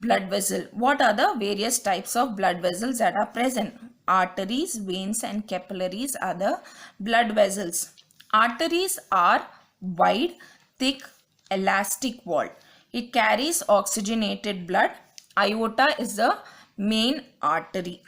blood vessel. What are the various types of blood vessels that are present? Arteries, veins and capillaries are the blood vessels. Arteries are wide, thick, elastic walled. It carries oxygenated blood. Aorta is the main artery.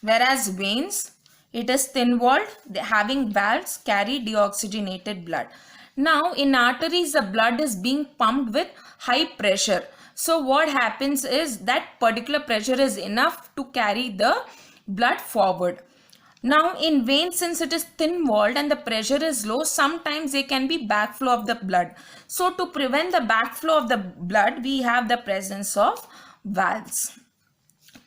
Whereas veins, it is thin walled, having valves, carry deoxygenated blood. Now in arteries, the blood is being pumped with high pressure. So what happens is that particular pressure is enough to carry the blood forward. Now in veins, since it is thin walled and the pressure is low, sometimes there can be backflow of the blood. So to prevent the backflow of the blood, we have the presence of valves.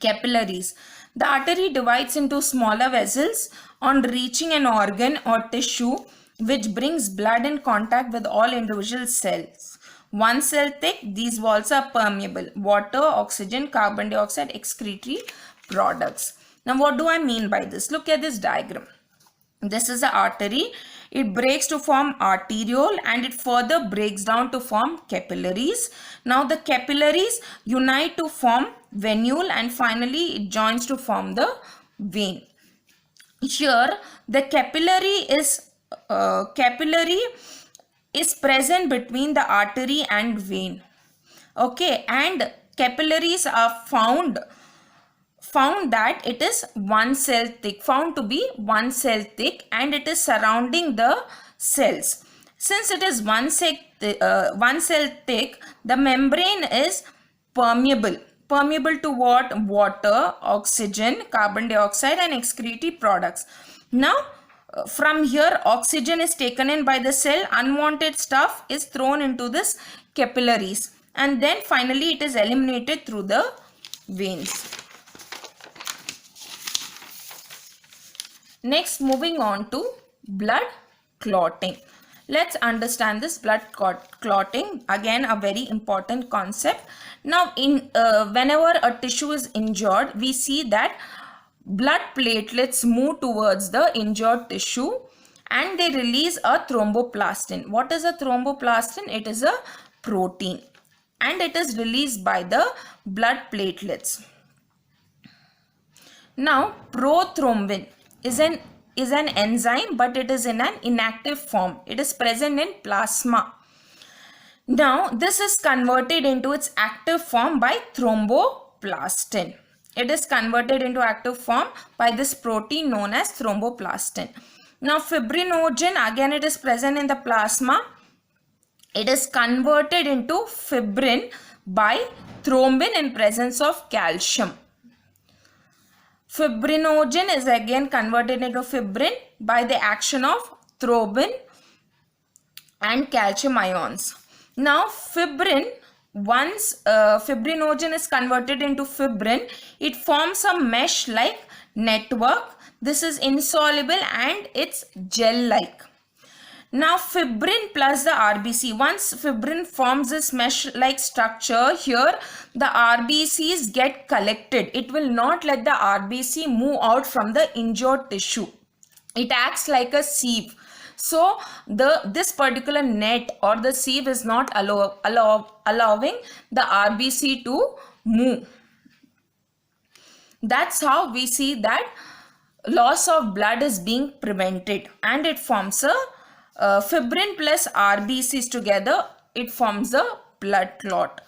Capillaries. The artery divides into smaller vessels on reaching an organ or tissue which brings blood in contact with all individual cells. 1 cell thick, these walls are permeable. Water, oxygen, carbon dioxide, excretory products. Now what do I mean by this? Look at this diagram. This is the artery. It breaks to form arteriole and it further breaks down to form capillaries. Now the capillaries unite to form venule and finally it joins to form the vein. Here the capillary is present between the artery and vein. Okay, and capillaries are found that it is 1 cell thick, found to be 1 cell thick, and it is surrounding the cells. Since it is 1 cell thick, the membrane is permeable. Permeable to what? Water, oxygen, carbon dioxide and excretory products. Now from here oxygen is taken in by the cell, unwanted stuff is thrown into this capillaries, and then finally it is eliminated through the veins. Next, moving on to blood clotting. Let's understand this blood clotting. Again, a very important concept. Now, whenever a tissue is injured, we see that blood platelets move towards the injured tissue and they release a thromboplastin. What is a thromboplastin? It is a protein and it is released by the blood platelets. Now, prothrombin is an enzyme, but it is in an inactive form. It is present in plasma. Now this is converted into its active form by thromboplastin. It is converted into active form by this protein known as thromboplastin. Now fibrinogen, again it is present in the plasma. It is converted into fibrin by thrombin in presence of calcium. Fibrinogen is again converted into fibrin by the action of thrombin and calcium ions. Now fibrin, once fibrinogen is converted into fibrin, it forms a mesh-like network. This is insoluble and it's gel-like. Now fibrin plus the RBC, once fibrin forms this mesh-like structure, here the RBCs get collected. It will not let the RBC move out from the injured tissue. It acts like a sieve. So this particular net or the sieve is not allowing the RBC to move. That's how we see that loss of blood is being prevented, and it forms a fibrin plus RBCs together, it forms the blood clot.